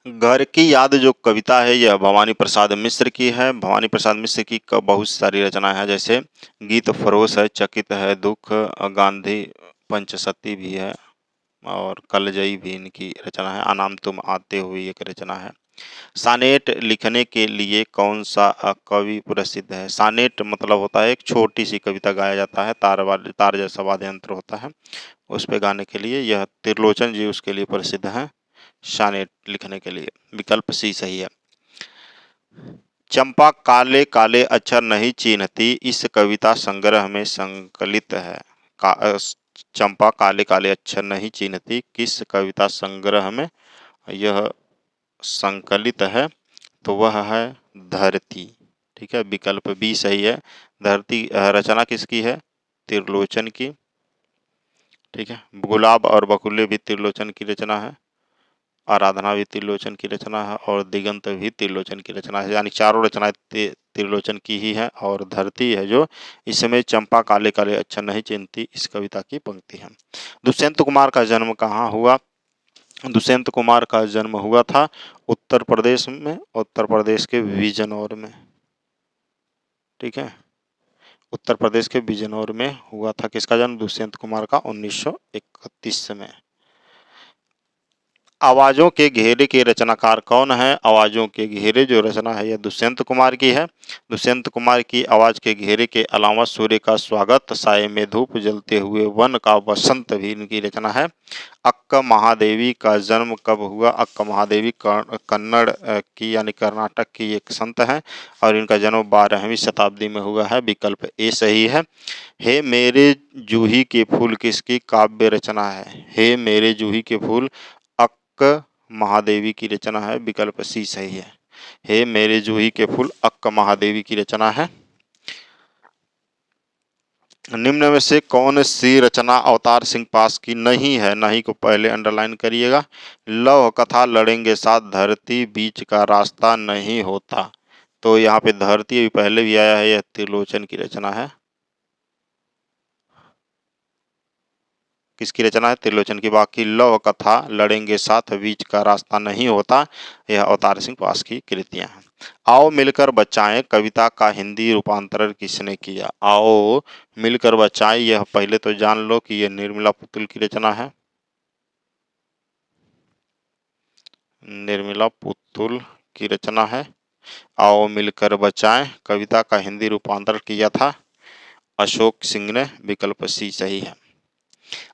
घर की याद जो कविता है यह भवानी प्रसाद मिश्र की है। भवानी प्रसाद मिश्र की बहुत सारी रचनाएं हैं, जैसे गीत फरोश है, चकित है, दुख, गांधी पंचसती भी है और कलजई भी इनकी रचना है। अनाम तुम आते हुए एक रचना है। सानेट लिखने के लिए कौन सा कवि प्रसिद्ध है? सानेट मतलब होता है एक छोटी सी कविता गाया जाता है, तार जैसा वाद्य यंत्र होता है, उस पे गाने के लिए यह त्रिलोचन जी उसके लिए प्रसिद्ध हैं, सानेट लिखने के लिए। विकल्प सी सही है। चंपा काले काले अक्षर नहीं चिन्हती इस कविता संग्रह में संकलित है। चंपा काले काले अक्षर नहीं चिन्हती किस कविता संग्रह में यह संकलित है? तो वह है धरती, ठीक है। विकल्प बी सही है। धरती रचना किसकी है? त्रिलोचन की, ठीक है। गुलाब और बकुले भी त्रिलोचन की रचना है, आराधना भी त्रिलोचन की रचना है और दिगंत भी त्रिलोचन की रचना है, यानी चारों रचनाएं त्रिलोचन की ही है। और धरती है जो, इसमें चंपा काले काले अक्षर नहीं चिन्हती इस कविता की पंक्ति है। दुष्यंत कुमार का जन्म कहाँ हुआ? दुष्यंत कुमार का जन्म हुआ था उत्तर प्रदेश में, उत्तर प्रदेश के बिजनौर में, ठीक है। उत्तर प्रदेश के बिजनौर में हुआ था किसका जन्म? दुष्यंत कुमार का 1931 में। आवाजों के घेरे के रचनाकार कौन है? आवाजों के घेरे जो रचना है यह दुष्यंत कुमार की है। दुष्यंत कुमार की आवाज के घेरे के अलावा सूर्य का स्वागत, साये में धूप, जलते हुए वन का वसंत भी इनकी रचना है। अक्का महादेवी का जन्म कब हुआ? अक्का महादेवी कन्नड़ की यानी कर्नाटक की एक संत है और इनका जन्म 12वीं शताब्दी में हुआ है। विकल्प ए सही है। हे मेरे जूही के फूल किसकी काव्य रचना है? हे मेरे जूही के फूल अक्क महादेवी की रचना है। विकल्प सी सही है। हे मेरे जूही के फूल अक्क महादेवी की रचना है। निम्न में से कौन सी रचना अवतार सिंह पास की नहीं है? नहीं को पहले अंडरलाइन करिएगा। लव कथा लड़ेंगे साथ धरती बीच का रास्ता नहीं होता, तो यहाँ पे धरती अभी पहले भी आया है, यह त्रिलोचन की रचना है। किसकी रचना है? त्रिलोचन की। बाकी लव कथा लड़ेंगे साथ बीच का रास्ता नहीं होता, यह अवतार सिंह पास की कृतियां हैं। आओ मिलकर बचाएं कविता का हिंदी रूपांतरण किसने किया? आओ मिलकर बचाएं, यह पहले तो जान लो कि यह निर्मला पुतुल की रचना है। निर्मला पुतुल की रचना है। आओ मिलकर बचाएं कविता का हिंदी रूपांतरण किया था अशोक सिंह ने। विकल्प सी सही है।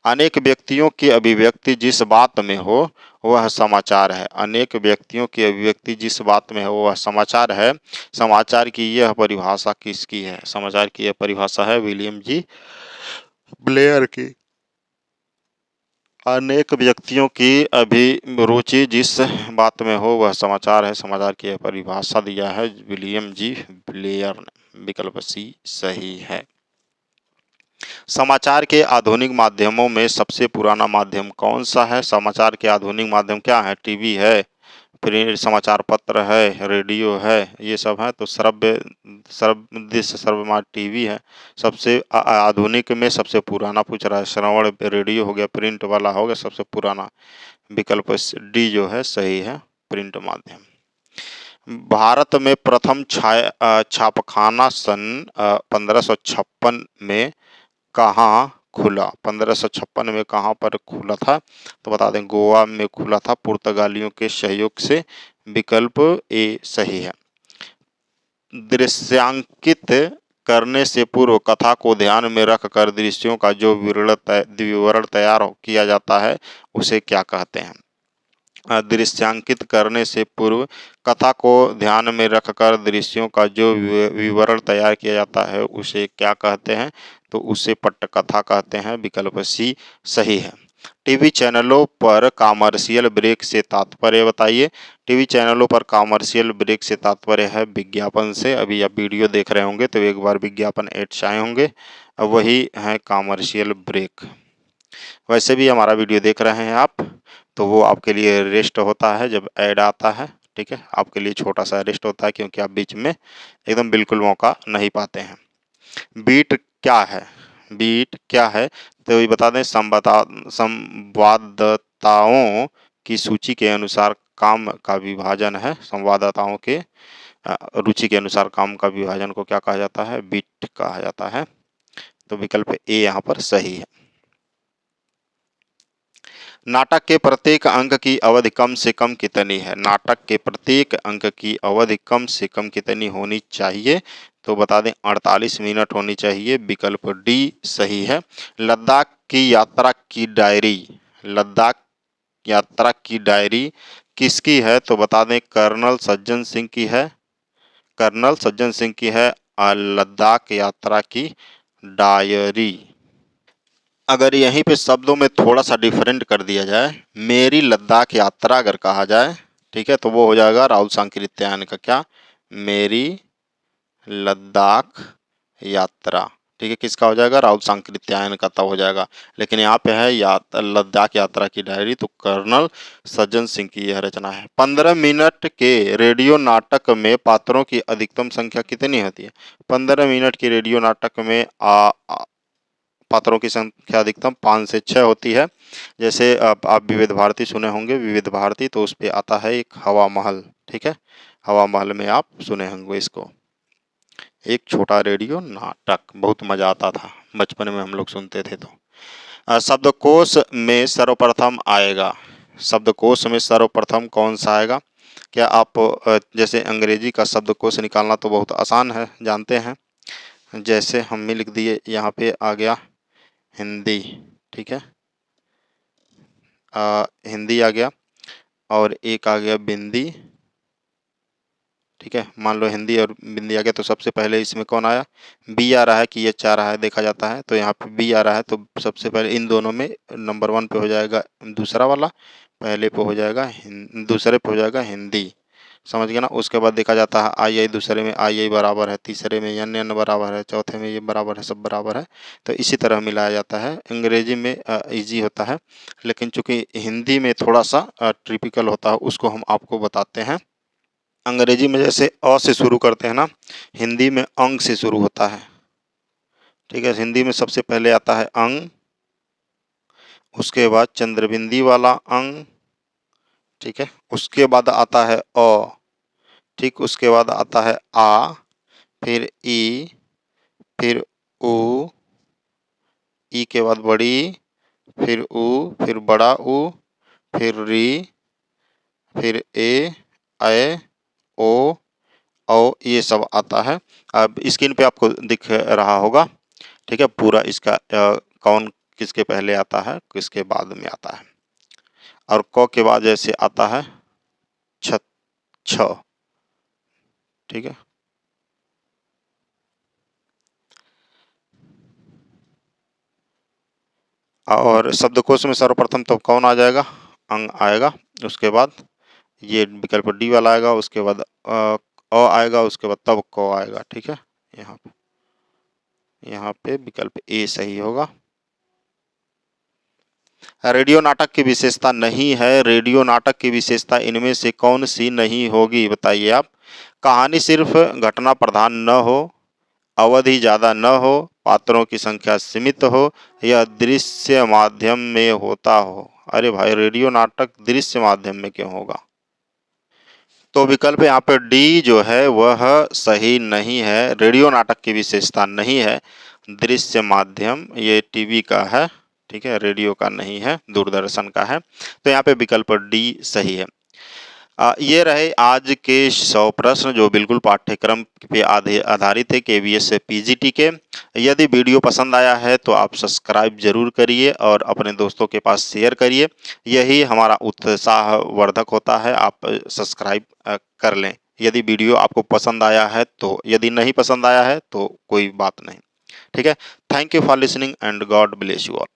अनेक व्यक्तियों की अभिव्यक्ति जिस बात में हो वह समाचार है। अनेक व्यक्तियों की अभिव्यक्ति जिस बात में हो वह समाचार है। समाचार की यह परिभाषा किसकी है? समाचार की यह परिभाषा है विलियम जी ब्लेयर की। अनेक व्यक्तियों की अभिरुचि जिस बात में हो वह समाचार है। समाचार की यह परिभाषा दिया है विलियम जी ब्लेयर ने। विकल्प सी सही है। समाचार के आधुनिक माध्यमों में सबसे पुराना माध्यम कौन सा है? समाचार के आधुनिक माध्यम क्या है? टीवी है, प्रिंट समाचार पत्र है, रेडियो है, ये सब है। तो सर्वमान्य टीवी है। सबसे आधुनिक में सबसे पुराना पूछ रहा है। श्रवण रेडियो हो गया, प्रिंट वाला हो गया सबसे पुराना। विकल्प डी जो है सही है, प्रिंट माध्यम। भारत में प्रथम छापखाना सन 1556 में कहाँ खुला? 1556 में कहाँ पर खुला था? तो बता दें गोवा में खुला था पुर्तगालियों के सहयोग से। विकल्प ए सही है। दृश्यांकित करने से पूर्व कथा को ध्यान में रखकर दृश्यों का जो विवरण तैयार किया जाता है उसे क्या कहते हैं? दृश्यांकित करने से पूर्व कथा को ध्यान में रखकर दृश्यों का जो विवरण तैयार किया जाता है उसे क्या कहते हैं? तो उसे पट्टकथा कहते हैं। विकल्प सी सही है। टीवी चैनलों पर कॉमर्शियल ब्रेक से तात्पर्य बताइए। टीवी चैनलों पर कॉमर्शियल ब्रेक से तात्पर्य है विज्ञापन से। अभी आप वीडियो देख रहे होंगे तो एक बार विज्ञापन एड्स आए होंगे, वही है कॉमर्शियल ब्रेक। वैसे भी हमारा वीडियो देख रहे हैं आप, तो वो आपके लिए रेस्ट होता है जब ऐड आता है। ठीक है, आपके लिए छोटा सा रेस्ट होता है क्योंकि आप बीच में एकदम बिल्कुल मौका नहीं पाते हैं। बीट क्या है? बीट क्या है? तो ये बता दें संवाददाताओं की सूची के अनुसार काम का विभाजन है। संवाददाताओं के रुचि के अनुसार काम का विभाजन को क्या कहा जाता है? बीट कहा जाता है। तो विकल्प ए यहाँ पर सही है। नाटक के प्रत्येक अंक की अवधि कम से कम कितनी है? नाटक के प्रत्येक अंक की अवधि कम से कम कितनी होनी चाहिए? तो बता दें 48 मिनट होनी चाहिए। विकल्प डी सही है। लद्दाख की यात्रा की डायरी, लद्दाख यात्रा की डायरी किसकी है? तो बता दें कर्नल सज्जन सिंह की है। कर्नल सज्जन सिंह की है लद्दाख यात्रा की डायरी। अगर यहीं पे शब्दों में थोड़ा सा डिफरेंट कर दिया जाए, मेरी लद्दाख यात्रा अगर कहा जाए, ठीक है, तो वो हो जाएगा राहुल सांकृत्यायन का क्या? मेरी लद्दाख यात्रा। ठीक है, किसका हो जाएगा? राहुल सांकृत्यायन का तब हो जाएगा। लेकिन यहाँ पे है लद्दाख यात्रा की डायरी, तो कर्नल सज्जन सिंह की यह रचना है। 15 मिनट के रेडियो नाटक में पात्रों की अधिकतम संख्या कितनी होती है? 15 मिनट के रेडियो नाटक में पात्रों की संख्या अधिकतम 5 से 6 होती है। जैसे आप विविध भारती सुने होंगे, विविध भारती, तो उस पर आता है एक हवा महल। ठीक है, हवा महल में आप सुने होंगे इसको। एक छोटा रेडियो नाटक, बहुत मजा आता था बचपन में हम लोग सुनते थे। तो शब्दकोश में सर्वप्रथम आएगा, शब्दकोश में सर्वप्रथम कौन सा आएगा? क्या आप जैसे अंग्रेजी का शब्दकोश निकालना तो बहुत आसान है, जानते हैं। जैसे हमने लिख दिए, यहाँ पे आ गया हिंदी। ठीक है, हिंदी आ गया और एक आ गया बिंदी। ठीक है, मान लो हिंदी और बिंदी आ गया, तो सबसे पहले इसमें कौन आया? बी आ रहा है कि एच आ रहा है, देखा जाता है। तो यहाँ पे बी आ रहा है, तो सबसे पहले इन दोनों में नंबर 1 पे हो जाएगा दूसरा वाला, पहले पे हो जाएगा दूसरे पे हो जाएगा हिंदी। समझ गए ना। उसके बाद देखा जाता है आई आई, दूसरे में आई आई बराबर है, तीसरे में एन एन बराबर है, चौथे में ये बराबर है, सब बराबर है। तो इसी तरह मिलाया जाता है। अंग्रेजी में इजी होता है, लेकिन चूंकि हिंदी में थोड़ा सा ट्रिपिकल होता है, उसको हम आपको बताते हैं। अंग्रेजी में जैसे अ से शुरू करते हैं ना, हिंदी में अंग से शुरू होता है। ठीक है, हिंदी में सबसे पहले आता है अंग, उसके बाद चंद्रबिंदी वाला अंग, ठीक है, उसके बाद आता है अ, ठीक, उसके बाद आता है आ, फिर ई, फिर उ, ई के बाद बड़ी, फिर उ, फिर बड़ा उ, फिर री, फिर ए, ऐ, ओ, औ, ये सब आता है। अब स्क्रीन पे आपको दिख रहा होगा, ठीक है, पूरा इसका कौन किसके पहले आता है, किसके बाद में आता है। और क के बाद जैसे आता है छ, छ, ठीक है। और शब्दकोश में सर्वप्रथम तो कौन आ जाएगा, अंग आएगा। उसके बाद ये विकल्प डी वाला आएगा, उसके बाद अ आएगा, उसके बाद तब क आएगा, ठीक है। यहाँ पे विकल्प ए सही होगा। रेडियो नाटक की विशेषता नहीं है, रेडियो नाटक की विशेषता इनमें से कौन सी नहीं होगी, बताइए आप। कहानी सिर्फ घटना प्रधान न हो, अवधि ज़्यादा न हो, पात्रों की संख्या सीमित हो, या दृश्य माध्यम में होता हो। अरे भाई, रेडियो नाटक दृश्य माध्यम में क्यों होगा? तो विकल्प यहाँ पे डी जो है वह सही नहीं है। रेडियो नाटक की विशेषता नहीं है, दृश्य माध्यम ये टीवी का है, ठीक है, रेडियो का नहीं है, दूरदर्शन का है। तो यहाँ पे विकल्प डी सही है। ये रहे आज के 100 प्रश्न जो बिल्कुल पाठ्यक्रम पे आधारित है, KVS से PGT के। यदि वीडियो पसंद आया है तो आप सब्सक्राइब जरूर करिए और अपने दोस्तों के पास शेयर करिए, यही हमारा उत्साहवर्धक होता है। आप सब्सक्राइब कर लें यदि वीडियो आपको पसंद आया है तो, यदि नहीं पसंद आया है तो कोई बात नहीं, ठीक है। Thank you for listening and God bless you all.